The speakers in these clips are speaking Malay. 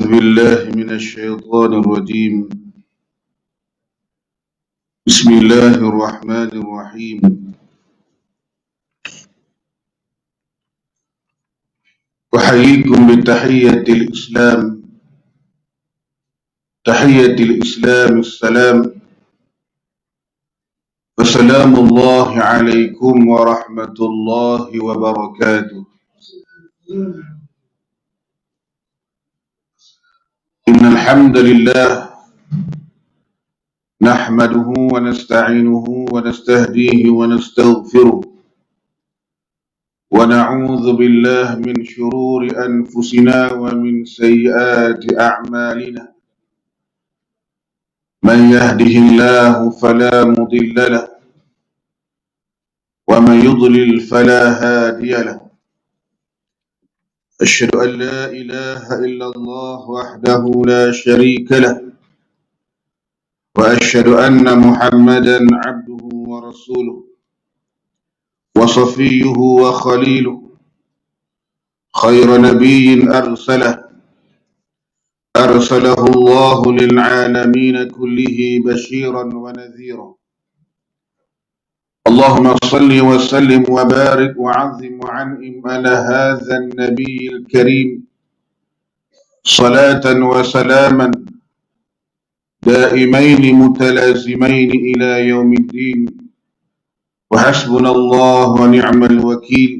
بالله من الشيطان الرجيم. بسم الله الرحمن الرحيم. أحييكم بتحية الإسلام، تحية الإسلام السلام، فسلام الله عليكم ورحمة الله وبركاته. إن الحمد لله نحمده ونستعينه ونستهديه ونستغفره، ونعوذ بالله من شرور أنفسنا ومن سيئات أعمالنا. من يهده الله فلا مضل له، ومن يضلل فلا هادي له. أشهد أن لا إله إلا الله وحده لا شريك له، وأشهد أن محمدا عبده ورسوله وصفيه وخليله، خير نبي أرسله الله للعالمين كله بشيرا ونذيرا. اللهم صل وسلم وبارك وعظم وعنئم على هذا النبي الكريم صلاة وسلاما دائمين متلازمين إلى يوم الدين. وحسبنا الله ونعم الوكيل،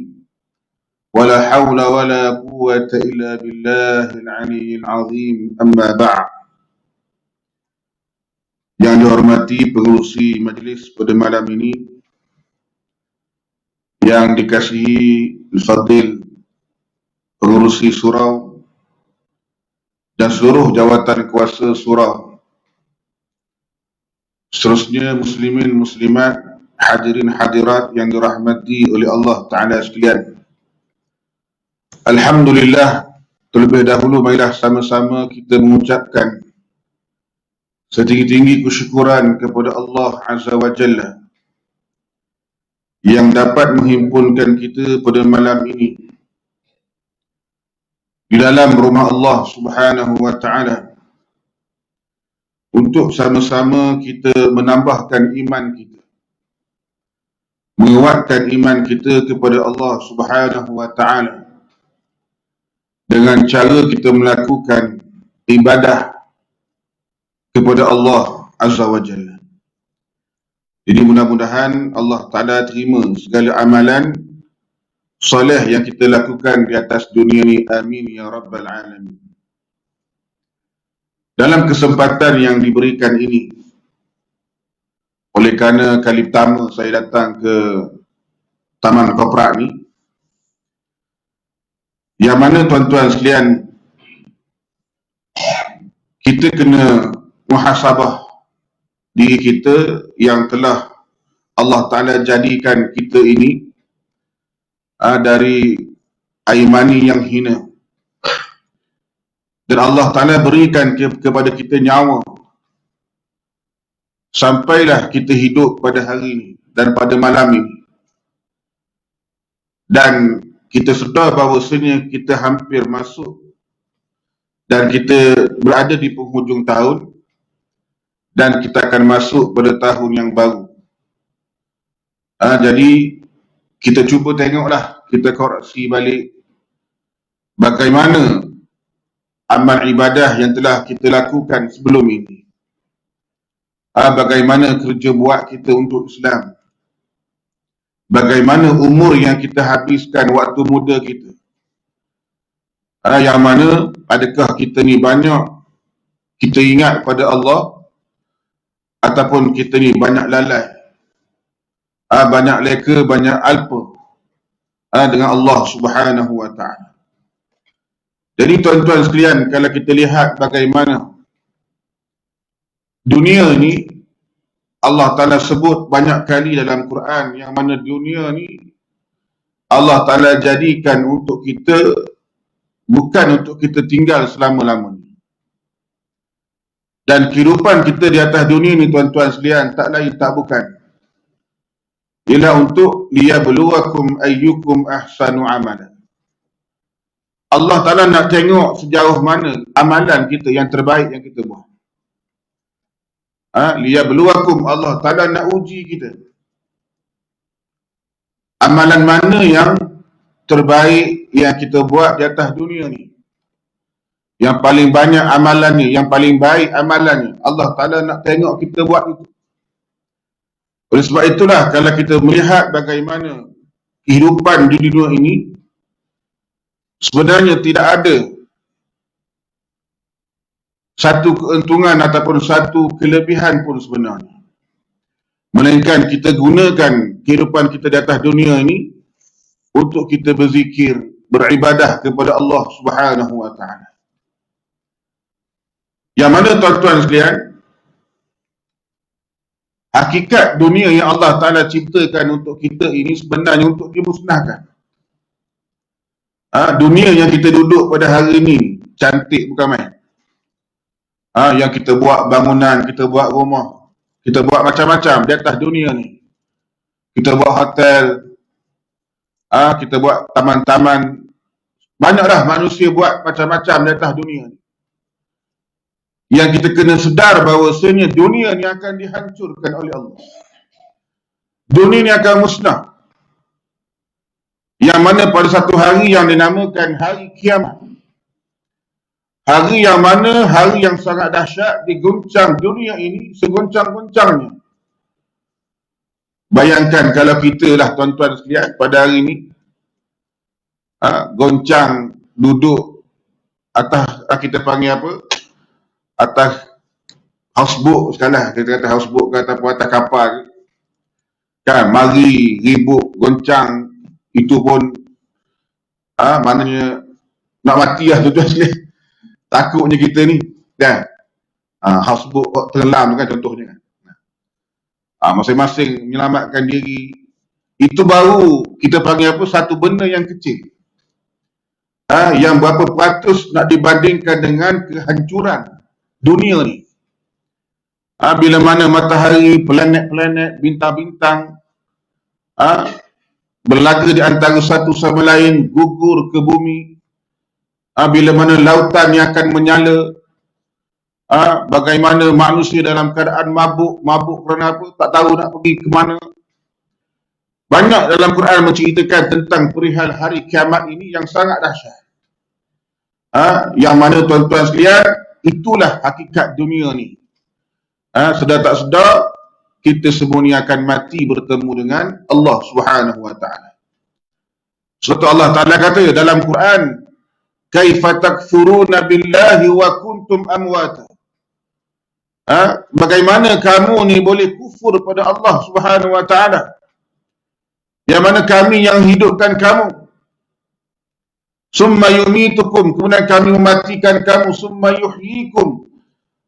ولا حول ولا قوة إلا بالله العلي العظيم. أما بعد. Yang dihormati pengurusi majlis pada malam ini, yang dikasihi Al-Fadil pengurusi surau dan seluruh jawatan kuasa surau, seterusnya muslimin muslimat, hadirin hadirat yang dirahmati oleh Allah Ta'ala sekalian. Alhamdulillah, terlebih dahulu marilah sama-sama kita mengucapkan setinggi-tinggi kesyukuran kepada Allah Azza wa Jalla yang dapat menghimpunkan kita pada malam ini di dalam rumah Allah Subhanahu wa Ta'ala untuk sama-sama kita menambahkan iman kita, menguatkan iman kita kepada Allah Subhanahu wa Ta'ala dengan cara kita melakukan ibadah kepada Allah Azza wa Jalla. Jadi mudah-mudahan Allah Ta'ala terima segala amalan soleh yang kita lakukan di atas dunia ini. Amin ya Rabbal Alamin. Dalam kesempatan yang diberikan ini, oleh kerana kali pertama saya datang ke Taman Koprak ni, yang mana tuan-tuan sekalian, kita kena muhasabah diri kita yang telah Allah Ta'ala jadikan kita ini dari air mani yang hina, dan Allah Ta'ala berikan kepada kita nyawa sampailah kita hidup pada hari ini dan pada malam ini. Dan kita sedar bahawasanya kita hampir masuk dan kita berada di penghujung tahun, dan kita akan masuk pada tahun yang baru. Jadi kita cuba tengoklah, kita koreksi balik bagaimana amal ibadah yang telah kita lakukan sebelum ini. Bagaimana kerja buat kita untuk Islam, bagaimana umur yang kita habiskan waktu muda kita, yang mana adakah kita ni banyak kita ingat pada Allah, ataupun kita ni banyak lalai, banyak leka, banyak alpa dengan Allah Subhanahu wa Ta'ala. Jadi tuan-tuan sekalian, kalau kita lihat bagaimana dunia ni, Allah Ta'ala sebut banyak kali dalam Quran, yang mana dunia ni Allah Ta'ala jadikan untuk kita, bukan untuk kita tinggal selama-lamanya. Dan kehidupan kita di atas dunia ni tuan-tuan sekalian, tak lain tak bukan ialah untuk liyabluwakum ayyukum ahsanu amalan. Allah Ta'ala nak tengok sejauh mana amalan kita yang terbaik yang kita buat. Liyabluwakum, Allah Ta'ala nak uji kita. Amalan mana yang terbaik yang kita buat di atas dunia ni. Yang paling banyak amalannya, yang paling baik amalannya. Allah Ta'ala nak tengok kita buat itu. Oleh sebab itulah kalau kita melihat bagaimana kehidupan di dunia ini, sebenarnya tidak ada satu keuntungan ataupun satu kelebihan pun sebenarnya. Melainkan kita gunakan kehidupan kita di atas dunia ini untuk kita berzikir, beribadah kepada Allah Subhanahu wa Ta'ala. Yang mana tuan-tuan sekalian, hakikat dunia yang Allah Ta'ala ciptakan untuk kita ini sebenarnya untuk dimusnahkan. Dunia yang kita duduk pada hari ini cantik bukan main. Yang kita buat bangunan, kita buat rumah, kita buat macam-macam di atas dunia ni. Kita buat hotel, kita buat taman-taman. Banyaklah manusia buat macam-macam di atas dunia ni. Yang kita kena sedar bahawasanya dunia ni akan dihancurkan oleh Allah. Dunia ni akan musnah. Yang mana pada satu hari yang dinamakan hari kiamat. Hari yang mana, hari yang sangat dahsyat, diguncang dunia ini seguncang-guncangnya. Bayangkan kalau kita lah tuan-tuan sekalian pada hari ini goncang duduk atas, kita panggil apa, atas houseboat sekarang, kita kata houseboat ke ataupun atas kapal kan, mari ribut goncang, itu pun maknanya nak mati lah tuan-tuan sekalian. Takutnya kita ni kan, houseboat tenggelam kan contohnya kan. Masing-masing menyelamatkan diri. Itu baru kita panggil apa, satu benda yang kecil. Yang berapa peratus nak dibandingkan dengan kehancuran dunia ni. Bila mana matahari, planet-planet, bintang-bintang berlaga di antara satu sama lain, gugur ke bumi. Bila mana lautan yang akan menyala, bagaimana manusia dalam keadaan mabuk kerana apa? Tak tahu nak pergi ke mana. Banyak dalam Quran menceritakan tentang perihal hari kiamat ini yang sangat dahsyat. Yang mana tuan-tuan sekalian, itulah hakikat dunia ni. Sedar tak sedar, kita semua ni akan mati bertemu dengan Allah Subhanahu wa Ta'ala. Sebab Allah Ta'ala kata dalam Quran, kaifa takfuruna billahi wa kuntum amwata. Bagaimana kamu ni boleh kufur pada Allah Subhanahu wa Ta'ala, yang mana kami yang hidupkan kamu. Summa yumitukum, kemudian kami mematikan kamu. Summa yuhyikum,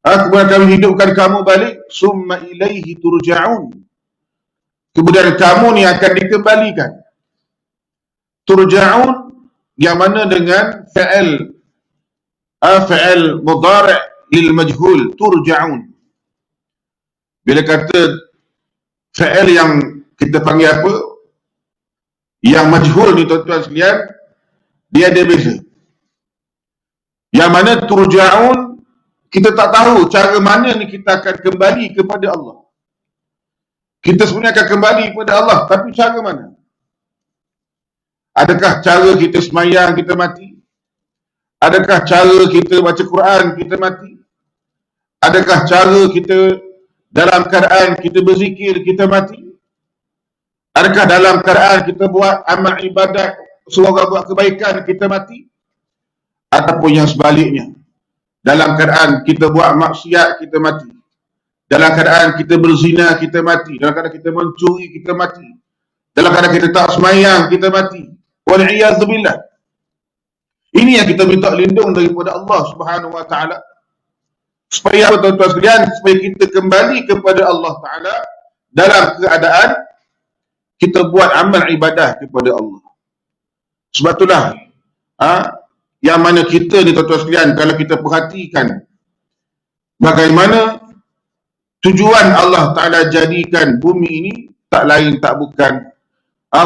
kemudian kami hidupkan kamu balik. Summa ilaihi turja'un, kemudian kamu ni akan dikembalikan. Turja'un yang mana dengan fa'il mudhari' lil majhul, turja'un. Bila kata fa'il yang kita panggil apa, yang majhul ni tuan-tuan sekalian, dia ada beza. Yang mana turja'un, kita tak tahu cara mana ni kita akan kembali kepada Allah. Kita sebenarnya akan kembali kepada Allah, tapi cara mana? Adakah cara kita semayang kita mati? Adakah cara kita baca Quran kita mati? Adakah cara kita dalam keadaan kita berzikir kita mati? Adakah dalam keadaan kita buat amal ibadat, semoga buat kebaikan kita mati? Ataupun yang sebaliknya, dalam keadaan kita buat maksiat kita mati, dalam keadaan kita berzina kita mati, dalam keadaan kita mencuri kita mati, dalam keadaan kita tak semayang kita mati. Wal'iyadzubillah. Ini yang kita minta lindung daripada Allah Subhanahu wa Ta'ala. Supaya apa tuan-tuan sekalian? Supaya kita kembali kepada Allah Ta'ala dalam keadaan kita buat amal ibadah kepada Allah. Sebab itulah yang mana kita ni tuan-tuan sekalian, kalau kita perhatikan bagaimana tujuan Allah Ta'ala jadikan bumi ini, tak lain tak bukan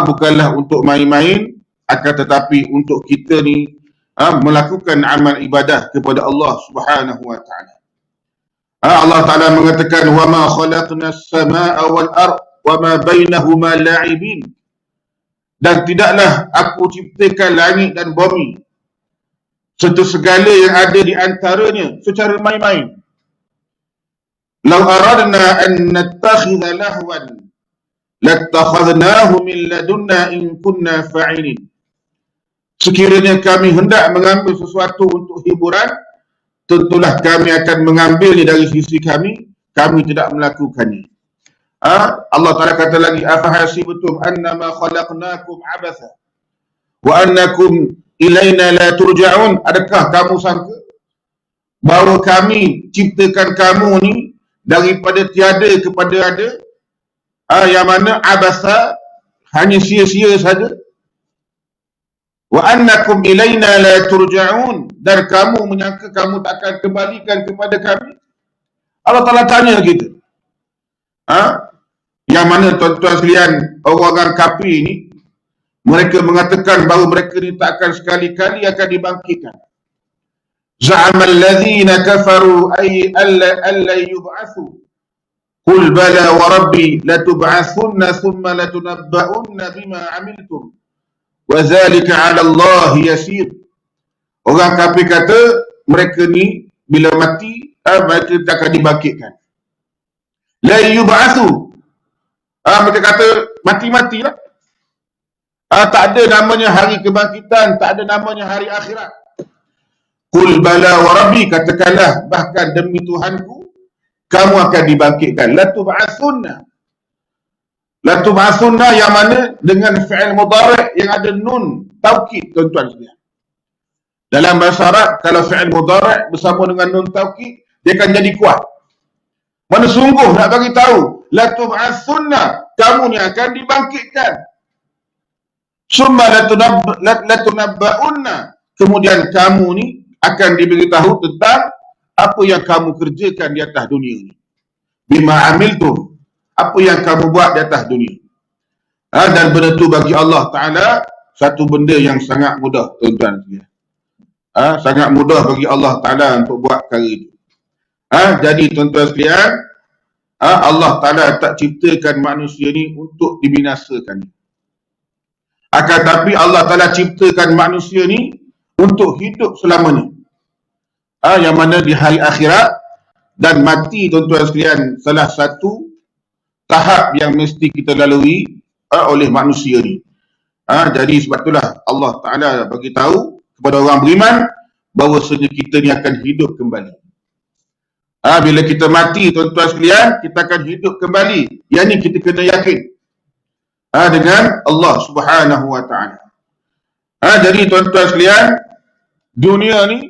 bukanlah untuk main-main, akan tetapi untuk kita ni melakukan amal ibadah kepada Allah Subhanahu wa taala. Allah Taala mengatakan wa ma khalaqna as-samaa'a wal ard wa ma bainahuma la'ibin, dan tidaklah aku ciptakan langit dan bumi serta segala yang ada di antaranya secara main-main. Law aradna an nattakhidha lahwan lattakhadnahu min ladunna in kunna fa'ilin. Sekiranya kami hendak mengambil sesuatu untuk hiburan, tentulah kami akan mengambilnya dari sisi kami tidak melakukannya. Allah Ta'ala kata lagi, afahasibtum annama khalaqnakum abatha wa annakum ilaina la turja'un. Adakah kamu sangka bahawa kami ciptakan kamu ni daripada tiada kepada ada, yang mana abatha, hanya sia-sia saja. Wa annakum ilaina la turja'un, dan kamu menyangka kamu tak akan kembalikan kepada kami. Allah Ta'ala tanya kita. Yang mana tuan-tuan sekalian, orang-orang kafir ni, mereka mengatakan bahawa mereka ni tak akan sekali-kali akan dibangkitkan. Za'amal ladzina kafaru ay alla yub'atsu. Qul bala wa rabbi latub'atsunna thumma latunabba'unna bima 'amiltum. Wa zalika 'ala Allah yasir. Orang kafir kata mereka ni bila mati, mereka tak akan dibangkitkan. La yub'atsu. Mereka kata mati-matilah. Tak ada namanya hari kebangkitan, tak ada namanya hari akhirat. Qul bala wa rabbi, katakanlah bahkan demi Tuhanku kamu akan dibangkitkan. Latub'atsunna yang mana dengan fi'il mudhari' yang ada nun taukid, tuan-tuan sekalian. Dalam bahasa Arab, kalau fi'il mudhari' bersama dengan nun taukid, dia akan jadi kuat. Mana sungguh nak bagi tahu, latub'atsunna, kamu ni akan dibangkitkan. Summa latunabba'unna, kemudian kamu ni akan diberitahu tentang apa yang kamu kerjakan di atas dunia ni. Bima amiltum, apa yang kamu buat di atas dunia. Dan benda tu bagi Allah Ta'ala satu benda yang sangat mudah, tuan-tuan sekalian. Sangat mudah bagi Allah Ta'ala untuk buat perkara itu. Jadi tuan-tuan sekalian, Allah Ta'ala tak ciptakan manusia ni untuk dibinasakan. Akan tapi Allah Ta'ala ciptakan manusia ni untuk hidup selamanya. Yang mana di hari akhirat dan mati, tuan-tuan sekalian, salah satu tahap yang mesti kita lalui oleh manusia ni. Jadi sebab itulah Allah Ta'ala bagi tahu kepada orang beriman bahawasanya kita ni akan hidup kembali. Bila kita mati, tuan-tuan sekalian, kita akan hidup kembali. Yang ni kita kena yakin dengan Allah Subhanahu wa Ta'ala. Jadi tuan-tuan sekalian, dunia ni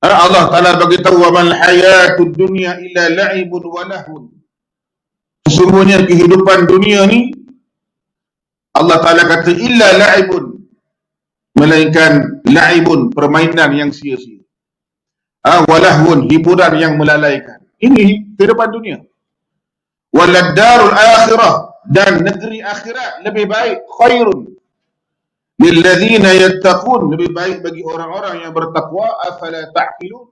Allah Ta'ala bagi tahu wa mal hayatud dunya illa la'ibun wa lahun. Sesungguhnya kehidupan dunia ni, Allah Ta'ala kata illa la'ibun, melainkan la'ibun, permainan yang sia-sia. Walahun, hiburan yang melalaikan. Ini kehidupan dunia. Waladdarul akhirah, dan negeri akhirat lebih baik, khairun lilladzina yattaqun, lebih baik bagi orang-orang yang bertakwa. Afala ta'qilun,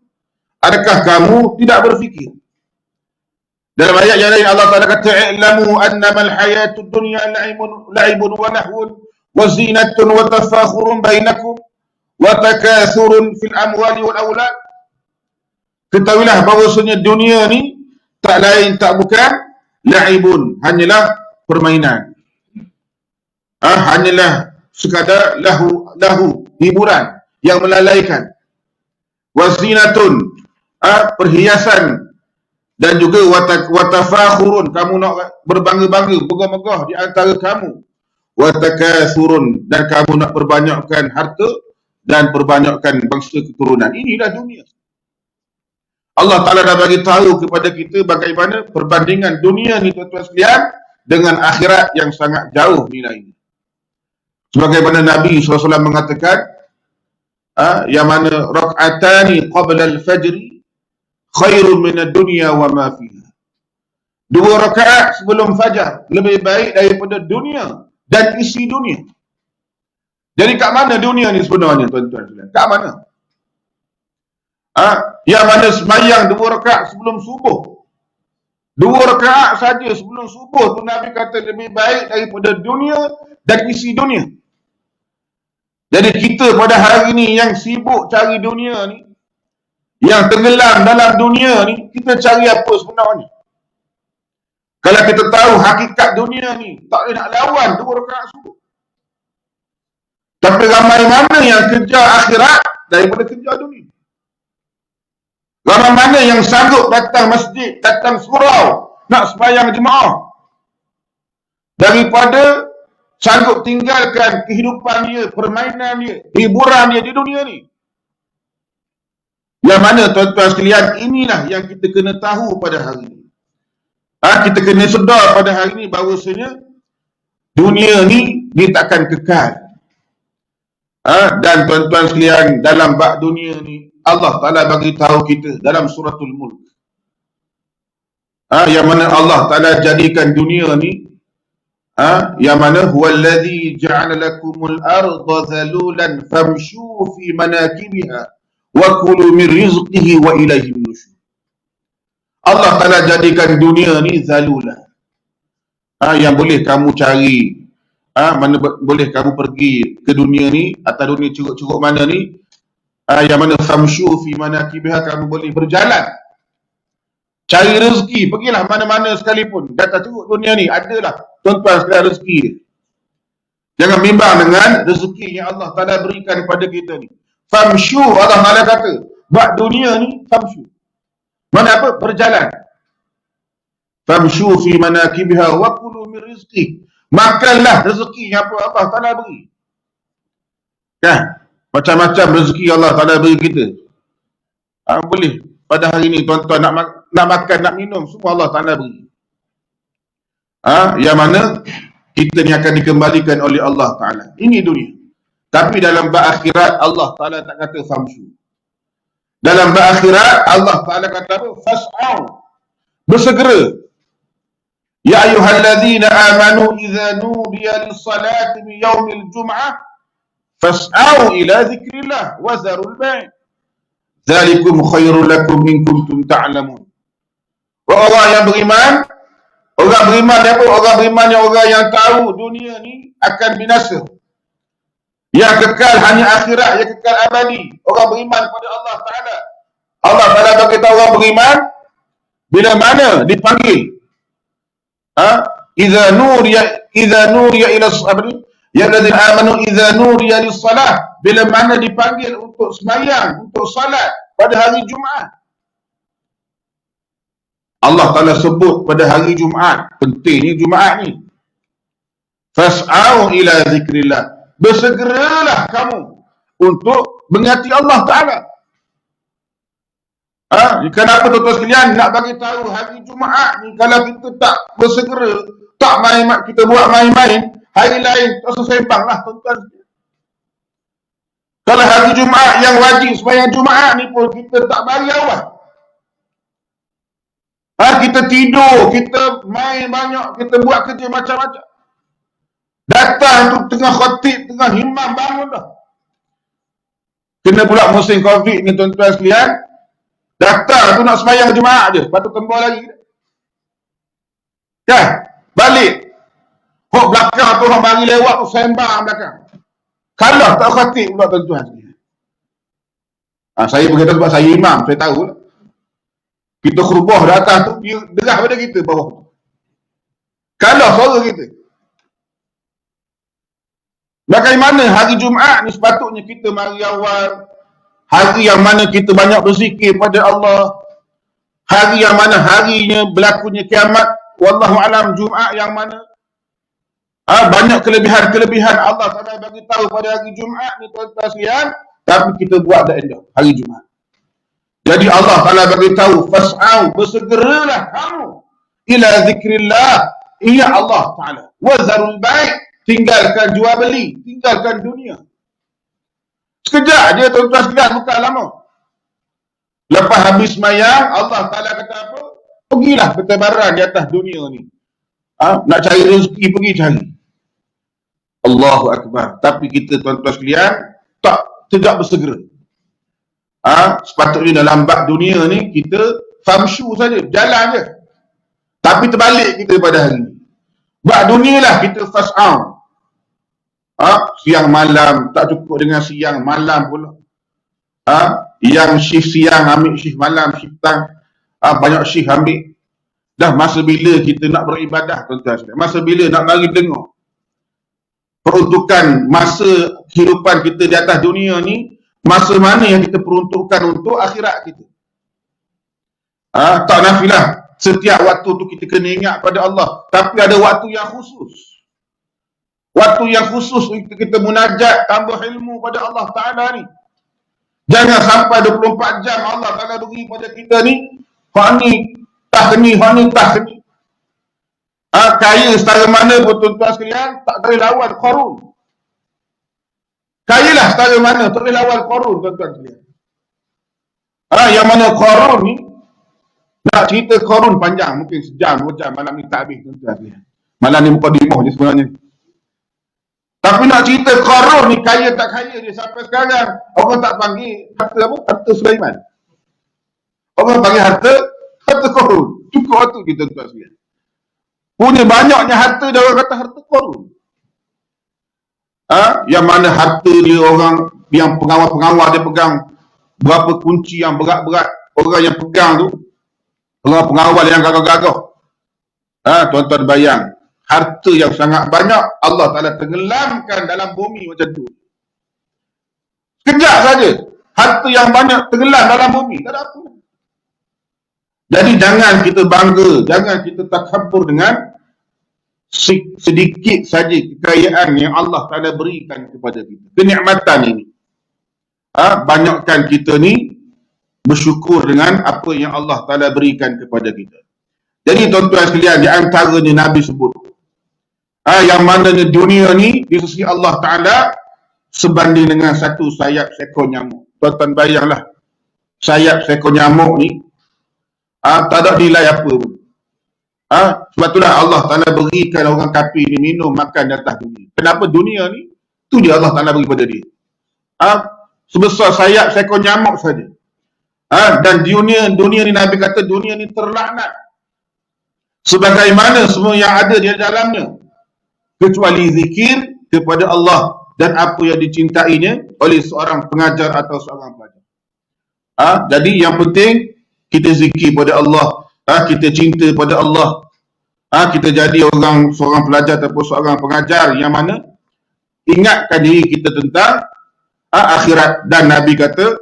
adakah kamu tidak berfikir? Dalam ayat yang lain Allah Ta'ala kata i'lamu annamal hayatud dunya la'ibun wa lahwun wa zinatun wa tafakhurun bainakum wa takathurun fil amwali wal aulad. Ketahuilah bahawasanya dunia ni tak lain tak bukan la'ibun, hanyalah permainan. Hanyalah sekadar lahu hiburan yang melalaikan. Wazinatun, perhiasan, dan juga watafakhurun, kamu nak berbangga-bangga, megah-megah di antara kamu. Watakathurun, dan kamu nak perbanyakkan harta dan perbanyakkan bangsa keturunan. Inilah dunia. Allah Ta'ala dah bagi tahu kepada kita bagaimana perbandingan dunia ni, tuan-tuan sekalian, dengan akhirat yang sangat jauh nilainya. Sebagaimana Nabi SAW mengatakan, yang mana rak'atani qabla al-fajri khairun minad dunya wa ma fiha. 2 rakaat sebelum fajar lebih baik daripada dunia dan isi dunia. Jadi kat mana dunia ni sebenarnya, tuan-tuan sekalian? Kat mana? Yang mana semayang 2 rakaat sebelum subuh. 2 rakaat saja sebelum subuh tu Nabi kata lebih baik daripada dunia dan isi dunia. Jadi kita pada hari ni yang sibuk cari dunia ni, yang tenggelam dalam dunia ni, kita cari apa sebenarnya? Kalau kita tahu hakikat dunia ni, tak boleh nak lawan 2 rakaat subuh. Tapi ramai mana yang kejar akhirat daripada kejar dunia. Ramai mana yang sanggup datang masjid, datang surau, nak sembahyang jemaah, daripada sanggup tinggalkan kehidupan dia, permainan dia, hiburan dia di dunia ni. Yang mana tuan-tuan sekalian, inilah yang kita kena tahu pada hari ini. Kita kena sedar pada hari ini bahawasanya dunia ni dia takkan kekal. Dan tuan-tuan sekalian, dalam bab dunia ni Allah Ta'ala bagi tahu kita dalam suratul Mulk, yang mana Allah Ta'ala jadikan dunia ni, yang mana huwallazi ja'ala lakumul arda zalulan famshu fi manakibiha wa kulu min rizqihi wa ilaihi nusyur. Allah Ta'ala jadikan dunia ni zalulan, yang boleh kamu cari, mana boleh kamu pergi ke dunia ni, atau dunia curug-curug mana ni, yang mana famshu fi manakibiha, kamu boleh berjalan cari rezeki, pergilah mana-mana sekalipun. Data curug dunia ni adalah tuan-tuan sekalian rezeki dia. Jangan bimbang dengan rezeki yang Allah Ta'ala berikan kepada kita ni. Famshu, Allah Ta'ala kata buat dunia ni famshu, mana apa? Berjalan. Famshu fi manakibiha wa kulu min rizqi, makanlah rezeki yang apa Allah Ta'ala beri. Kan? Macam-macam rezeki Allah Ta'ala beri kita. Boleh pada hari ni tuan-tuan nak makan, nak minum, semua Allah Ta'ala beri. Yang mana kita ni akan dikembalikan oleh Allah Ta'ala. Ini dunia. Tapi dalam bab akhirat Allah Ta'ala tak kata famshu. Dalam bab akhirat Allah Ta'ala kata apa? Fas'au, bersegera. Ya ayyuhalladzina amanu idza nudiya lis-salati min yaumil jum'ah fas'au ila dzikrillah wa zarul bai'. Dzalikum khairul lakum in kuntum ta'lamun. Orang yang beriman, orang beriman apa? Orang beriman yang orang yang tahu dunia ni akan binasa. Yang kekal hanya akhirat, yang kekal abadi. Orang beriman kepada Allah Ta'ala. Allah Ta'ala bagi tahu orang beriman bila mana dipanggil. Idza nuriya ila sabri ya alladzina amanu idza nuriya lis-salah, bila mana dipanggil untuk sembahyang, untuk salat pada hari Jumaat. Allah Ta'ala sebut pada hari Jumaat, pentingnya Jumaat ni. Fas'au ila zikrillah, bersegeralah kamu untuk mengingati Allah Ta'ala. Kenapa tuan-tuan sekalian nak bagi tahu hari Jumaat ni, kalau kita tak bersegera, tak main, kita buat main-main, hari lain tak sesembang lah tuan-tuan. Kalau hari Jumaat yang wajib sembahyang Jumaat ni pun kita tak bagi awal. Kita tidur, kita main banyak, kita buat kerja macam-macam. Datang tu tengah khatib, tengah imam bangun dah. Kena pula musim Covid ni tuan-tuan sekalian. Datang tu nak sembahyang Jumaat je, lepas tu tembak lagi. Kan? Balik. Hok belakang tu orang bagi lewat tu sembang belakang. Kalau tak khatib pula tuan-tuan sekalian. Saya berkata sebab saya imam, saya tahu lah. Kita khutbah di atas tu, dia derah pada kita bawah tu. Kalau suara kita. Bagaimana hari Jumaat ni sepatutnya kita mari awal. Hari yang mana kita banyak berzikir pada Allah. Hari yang mana harinya berlakunya kiamat. Wallahu alam, Jumaat yang mana banyak kelebihan-kelebihan Allah Ta'ala bagi tahu pada hari Jumaat ni tuan-tuan sekalian. Tapi kita buat dah endah hari Jumaat. Jadi Allah Ta'ala bagi tahu, fas'au, bersegeralah kamu ila zikrillah, iya Allah Ta'ala, wa zarul bai', tinggalkan jual beli, tinggalkan dunia. Sekejap je tuan-tuan sekalian, bukan lama. Lepas habis sembahyang, Allah Ta'ala kata apa? Pergilah bertebaran di atas dunia ni. Nak cari rezeki, pergi cari. Allahu Akbar. Tapi kita tuan-tuan sekalian tidak bersegera. Sepatutnya dalam bab dunia ni kita famshu saja, jalan je. Tapi terbalik kita pada hari ni. Bab dunia lah kita fas'au. Siang malam, tak cukup dengan siang malam pula. Yang shift siang ambil shift malam, shift petang. Banyak shift ambil. Dah masa bila kita nak beribadah, tuan-tuan sekalian? Masa bila nak mari dengar? Peruntukan masa kehidupan kita di atas dunia ni, masa mana yang kita peruntukkan untuk akhirat kita? Tak nafilah setiap waktu tu kita kena ingat pada Allah, tapi ada waktu yang khusus. Waktu yang khusus kita munajat, tambah ilmu pada Allah Ta'ala ni. Jangan sampai 24 jam Allah Ta'ala beri pada kita ni, hak ni tak ni, hak ni tak ni. Kaya setara mana pun tuan-tuan sekalian, tak boleh lawan Qarun. Kaya lah setara mana, tak boleh lawan Qarun, tuan-tuan sekalian. Yang mana Qarun ni, nak cerita Qarun panjang, mungkin sejam, 2 jam, malam ni tak habis, tuan-tuan sekalian. Malam ni mukadimah je sebenarnya. Tapi nak cerita Qarun ni kaya tak kaya dia sampai sekarang, orang tak panggil harta apa? Harta Sulaiman. Orang panggil harta Qarun. Cukup waktu kita, tuan-tuan sekalian. Punya banyaknya harta, dia orang kata harta Qarun. Yang mana harta dia orang yang pengawal-pengawal dia pegang berapa kunci yang berat-berat, orang yang pegang tu, orang pengawal yang gagah-gagah. Tuan-tuan bayang, harta yang sangat banyak Allah Ta'ala tenggelamkan dalam bumi macam tu. Sekejap saja, harta yang banyak tenggelam dalam bumi, tak ada apa. Jadi jangan kita bangga, jangan kita takabur dengan sedikit saja kekayaan yang Allah Ta'ala berikan kepada kita. Kenikmatan ini. Banyakkan kita ni bersyukur dengan apa yang Allah Ta'ala berikan kepada kita. Jadi tuan-tuan sekalian, di antaranya Nabi sebut, yang mana dunia ni di sisi Allah Ta'ala sebanding dengan satu sayap seekor nyamuk. Tuan-tuan bayanglah, sayap seekor nyamuk ni tak ada nilai apa pun. Sebab itulah Allah Ta'ala berikan orang kafir ni minum, makan di atas dunia. Kenapa dunia ni? Tu dia Allah Ta'ala beri pada dia. Sebesar sayap seekor nyamuk saja. Dan dunia ni Nabi kata dunia ni terlaknat. Sebagaimana semua yang ada di dalamnya. Kecuali zikir kepada Allah dan apa yang dicintainya oleh seorang pengajar atau seorang pelajar. Jadi yang penting kita zikir pada Allah, kita cinta pada Allah, kita jadi seorang pelajar ataupun seorang pengajar yang mana ingatkan diri kita tentang akhirat. Dan Nabi kata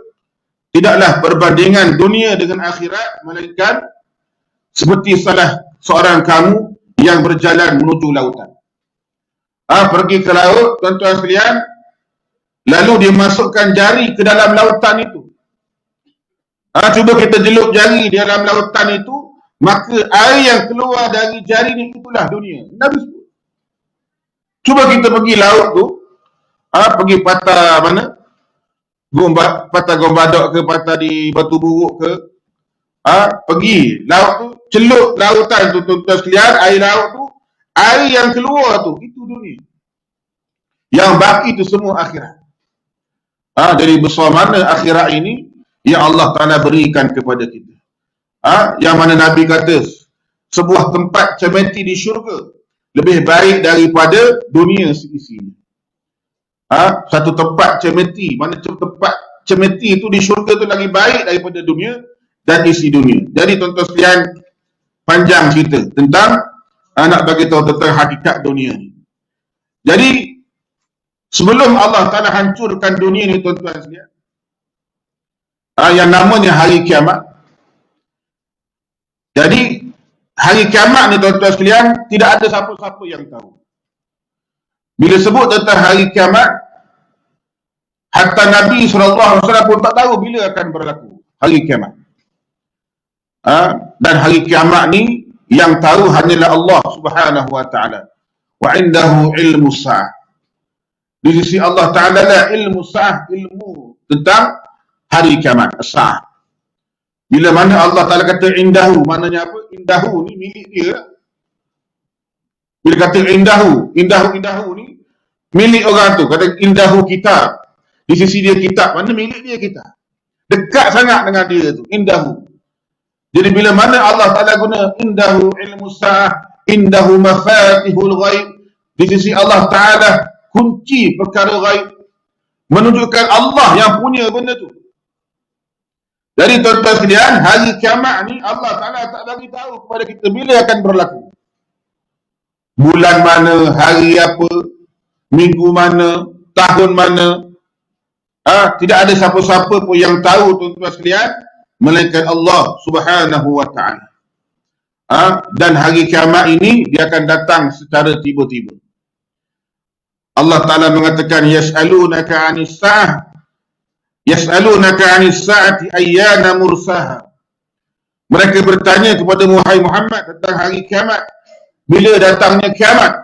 tidaklah perbandingan dunia dengan akhirat melainkan seperti salah seorang kamu yang berjalan menuju lautan. Pergi ke laut, tuan-tuan sekalian, lalu dia masukkan jari ke dalam lautan itu. Cuba kita jeluk jari di dalam lautan itu, maka air yang keluar dari jari ni itulah dunia. Nabi sebut. Cuba kita pergi laut tu, pergi patah mana? Patah Gombadak ke, patah di Batu Buruk ke, pergi laut tu, celup lautan tu, tuan-tuan sekalian, air laut tu, air yang keluar tu, itu dunia. Yang baki tu semua akhirat. Jadi besar mana akhirat ini yang Allah Ta'ala berikan kepada kita. Yang mana Nabi kata sebuah tempat cemeti di syurga lebih baik daripada dunia seisinya. Satu tempat cemeti, mana tempat cemeti itu di syurga itu lagi baik daripada dunia dan isi dunia. Jadi tuan-tuan sekalian, panjang cerita tentang nak bagi tahu tentang hakikat dunia ni. Jadi sebelum Allah Ta'ala hancurkan dunia ni, tuan-tuan sekalian, yang namanya hari kiamat. Jadi hari kiamat ni, tuan-tuan sekalian, tidak ada siapa-siapa yang tahu. Bila sebut tentang hari kiamat, hatta Nabi SAW pun tak tahu bila akan berlaku hari kiamat. Dan hari kiamat ni yang tahu hanyalah Allah Subhanahu wa Ta'ala. Wa indahu ilmu sa'ah. Di sisi Allah Ta'ala lah ilmu sa'ah, ilmu tentang hari kiamat, sa'ah. Bila mana Allah Ta'ala kata indahu, maknanya apa? Indahu ni milik dia. Bila kata indahu ni, Milik orang tu. Kata indahu kitab. Di sisi dia kitab. Mana milik dia kitab? Dekat sangat dengan dia tu. Indahu. Jadi bila mana Allah Ta'ala guna indahu ilmu sa'ah, indahu mafatihul ghaib, di sisi Allah Ta'ala kunci perkara ghaib, menunjukkan Allah yang punya benda tu. Jadi tuan-tuan sekalian, hari kiamat ni Allah Ta'ala tak bagi tahu kepada kita bila akan berlaku. Bulan mana, hari apa, minggu mana, tahun mana. Tidak ada siapa-siapa pun yang tahu tuan-tuan sekalian, melainkan Allah Subhanahu wa ta'ala. Dan hari kiamat ini dia akan datang secara tiba-tiba. Allah Ta'ala mengatakan yas'alunaka 'anis sa'ah yas'alunaka 'anis sa'ati ayyana mursaha. Mereka bertanya kepada Muhammad tentang hari kiamat, bila datangnya kiamat.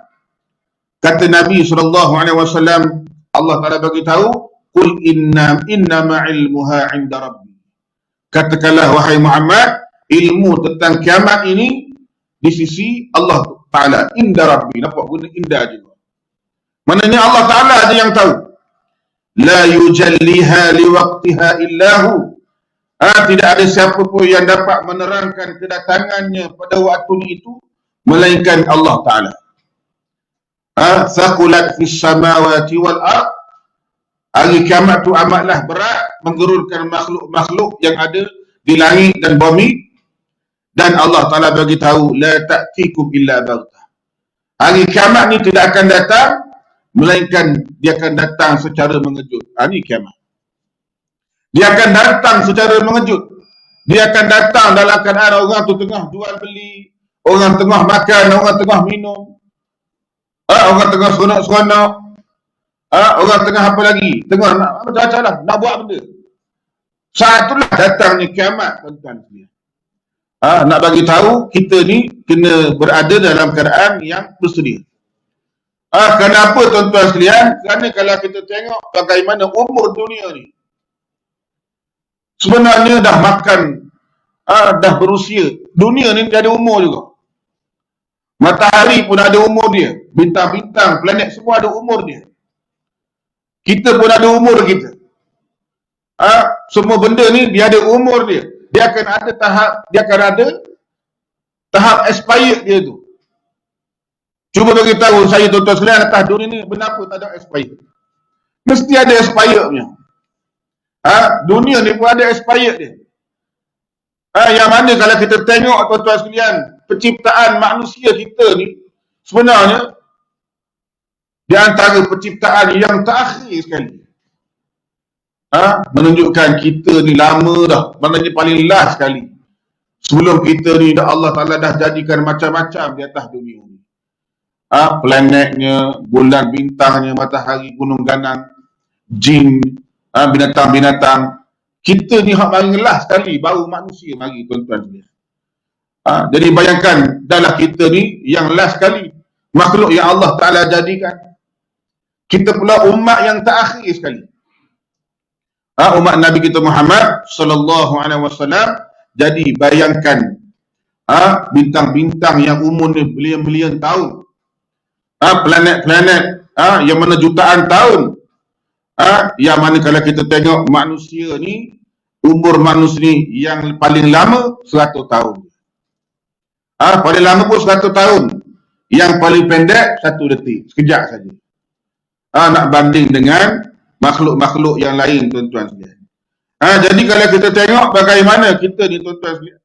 Kata Nabi SAW, Allah Ta'ala bagi tahu, qul innama ilmuha 'inda rabbi. Katakanlah wahai Muhammad, ilmu tentang kiamat ini di sisi Allah Ta'ala. Inda Rabbi. Nampak guna inda juga. Maknanya Allah Ta'ala ada yang tahu. La yujalliha liwaqtiha illahu. Tidak ada siapa pun yang dapat menerangkan kedatangannya pada waktu itu, melainkan Allah Ta'ala. Thaqulat fis samawati wal ard. Hari kiamat tu amatlah berat, menggerulkan makhluk-makhluk yang ada di langit dan bumi. Dan Allah Ta'ala bagi tahu, la ta'tikum illa baghtah. Hari kiamat ni tidak akan datang, melainkan dia akan datang secara mengejut. Ini kiamat. Dia akan datang secara mengejut. Dia akan datang dalam keadaan orang tu tengah jual beli, orang tengah makan, orang tengah minum, orang tengah seronok-seronok, orang tengah apa lagi? Tengah nak macam-macam lah, nak buat benda. Saat itulah datangnya kiamat, tuan-tuan sekalian. Nak bagi tahu kita ni kena berada dalam keadaan yang bersedia. Kenapa tuan-tuan sekalian? Kerana kalau kita tengok bagaimana umur dunia ni, sebenarnya dah makan, dah berusia. Dunia ni dia ada umur juga. Matahari pun ada umur dia. Bintang-bintang, planet semua ada umur dia. Kita pun ada umur kita. Semua benda ni dia ada umur dia. Dia akan ada tahap expired dia tu. Cuba bagi tahu saya tuan-tuan sekalian, atas dunia ni kenapa tak ada expired? Mesti ada expired punya. Dunia ni pun ada expired dia. Yang mana kalau kita tengok tuan-tuan sekalian, penciptaan manusia kita ni sebenarnya di antara penciptaan yang terakhir sekali. Menunjukkan kita ni lama dah, maknanya paling last sekali. Sebelum kita ni Allah Ta'ala dah jadikan macam-macam di atas dunia ni. Planetnya, bulan, bintangnya, matahari, gunung ganang, jin, binatang-binatang. Kita ni hak paling last sekali, baru manusia mari tuan-tuan sekalian. Jadi bayangkan, dalam kita ni yang last sekali, makhluk yang Allah Ta'ala jadikan. Kita pula umat yang terakhir sekali. Umat Nabi kita Muhammad sallallahu alaihi wasallam. Jadi bayangkan bintang-bintang yang umurnya bilion-bilion tahun, planet-planet yang mana jutaan tahun, yang mana kalau kita tengok manusia ni, umur manusia ni yang paling lama 100 tahun. Paling lama pun 100 tahun. Yang paling pendek 1 detik, sekejap saja. Nak banding dengan makhluk-makhluk yang lain tuan-tuan sekalian. Jadi kalau kita tengok bagaimana kita ni tuan-tuan sekalian,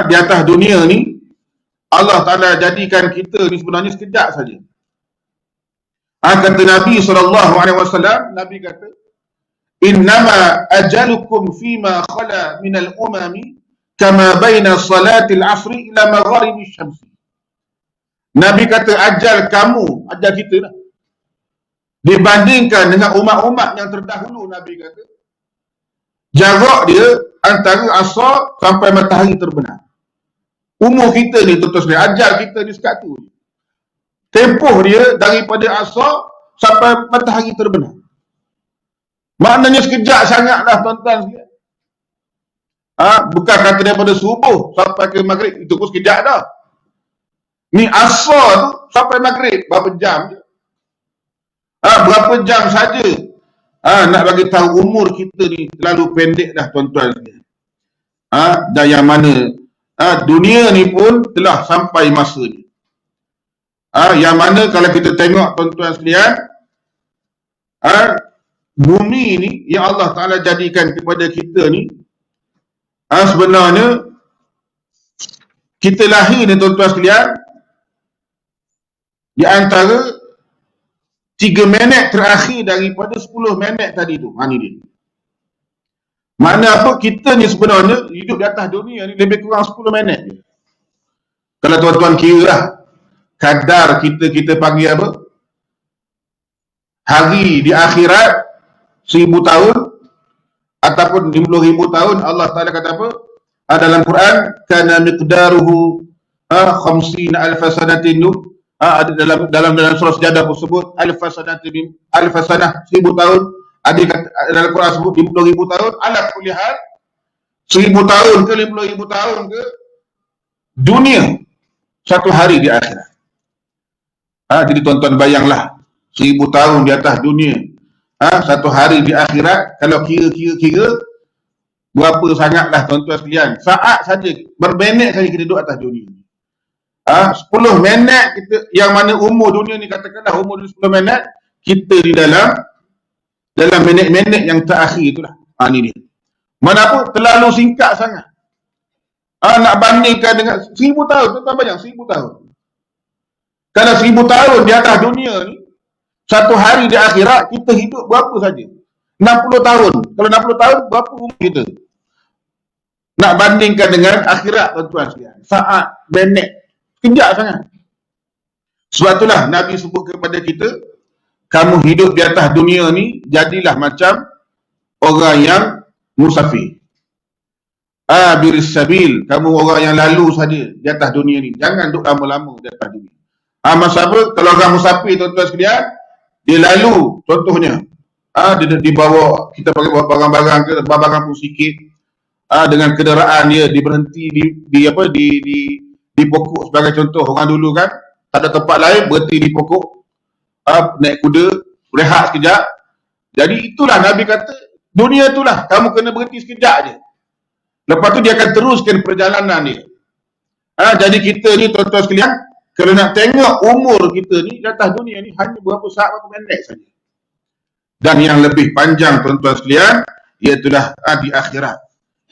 di atas dunia ni Allah Ta'ala jadikan kita ni sebenarnya sekejap saja. Kata Nabi SAW, Nabi kata, innama ajalukum fima khala minal umami kama baina salatil asri ila magharibi syamsi. Nabi kata ajal kamu, ajal kita lah, dibandingkan dengan umat-umat yang terdahulu, Nabi kata, jarak dia antara asar sampai matahari terbenam. Umur kita ni tuan-tuan sekalian, ajal kita ni sekat tu. Tempoh dia daripada asar sampai matahari terbenam. Maknanya sekejap sangatlah tuan-tuan sekalian. Bukan kata daripada subuh sampai ke maghrib, itu pun sekejap dah. Ni asar tu sampai maghrib, berapa jam je. Berapa jam saja nak bagi tahu umur kita ni terlalu pendek dah tuan-tuan sekalian. Dan yang mana dunia ni pun telah sampai masanya. Yang mana kalau kita tengok tuan-tuan sekalian, bumi ni yang Allah Ta'ala jadikan kepada kita ni, sebenarnya kita lahir ni tuan-tuan sekalian di antara 3 minit terakhir daripada 10 minit tadi tu. Ni dia. Mana apa, kita ni sebenarnya hidup di atas dunia ni lebih kurang 10 minit je. Kalau tuan-tuan kira lah kadar kita panggil apa, hari di akhirat 1000 tahun ataupun 50,000 tahun. Allah Ta'ala kata apa dalam Quran, kana miqdaruhu 50 alfa sanatin. Ada dalam surah Sejadah pun sebut alfa sanah 1000 tahun. Ada dalam Quran sebut 50,000 tahun. Ala kulli hal 1000 tahun ke 50,000 tahun ke, dunia satu hari di akhirat. Jadi tuan-tuan bayanglah 1000 tahun di atas dunia, satu hari di akhirat. Kalau kira berapa sangatlah tuan-tuan sekalian. Saat saja, berminit saja kita duduk atas dunia. 10 minit kita, yang mana umur dunia ni katakanlah umur 10 minit, kita di dalam minit-minit yang terakhir itulah. Ni dia. Mana apa, terlalu singkat sangat. Nak bandingkan dengan 1000 tahun, tuan-tuan bayang 1000 tahun. Kalau 1000 tahun di atas dunia ni, satu hari di akhirat, kita hidup berapa saja? 60 tahun. Kalau 60 tahun, berapa umur kita? Nak bandingkan dengan akhirat tuan-tuan sekalian. Saat, minit, kejap sangat. Sebab itulah Nabi sebut kepada kita, kamu hidup di atas dunia ni, jadilah macam orang yang musafir. Biris sabil, kamu orang yang lalu saja di atas dunia ni. Jangan duduk lama-lama di atas dunia. Masa apa? Kalau orang musafir tuan-tuan sekalian, dia lalu, contohnya, dia dibawa, kita pakai barang-barang ke, barang pun sikit, dengan kenderaan dia, diberhenti di pokok sebagai contoh. Orang dulu kan, tak ada tempat lain, berhenti di pokok, naik kuda, rehat sekejap. Jadi itulah Nabi kata, dunia itulah, kamu kena berhenti sekejap je. Lepas tu dia akan teruskan perjalanan dia. Jadi kita ni tuan-tuan sekalian, kalau nak tengok umur kita ni di atas dunia ni hanya berapa saat, berapa minit saja. Dan yang lebih panjang tuan-tuan sekalian, iaitulah di akhirat.